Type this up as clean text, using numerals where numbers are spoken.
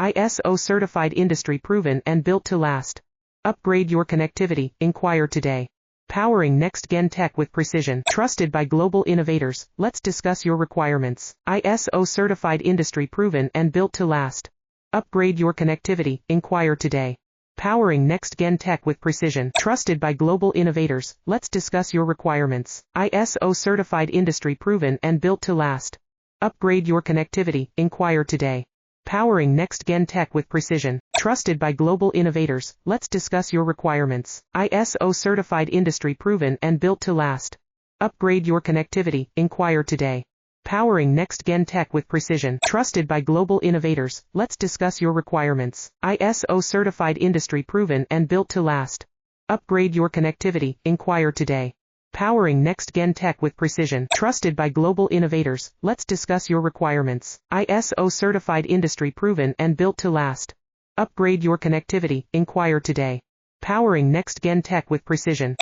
ISO certified, industry proven and built to last. Upgrade your connectivity, inquire today. Powering next-gen tech with precision. Trusted by global innovators, let's discuss your requirements. ISO certified, industry proven and built to last. Upgrade your connectivity, inquire today. Powering next-gen tech with precision. Trusted by global innovators, let's discuss your requirements. ISO certified, industry proven and built to last. Upgrade your connectivity, inquire today. Powering next-gen tech with precision. Trusted by global innovators, let's discuss your requirements. ISO certified, industry proven and built to last. Upgrade your connectivity, inquire today. Powering next-gen tech with precision. Trusted by global innovators, let's discuss your requirements. ISO certified, industry proven and built to last. Upgrade your connectivity, inquire today. Powering next-gen tech with precision. Trusted by global innovators, let's discuss your requirements. ISO certified, industry proven and built to last. Upgrade your connectivity, inquire today. Powering next-gen tech with precision.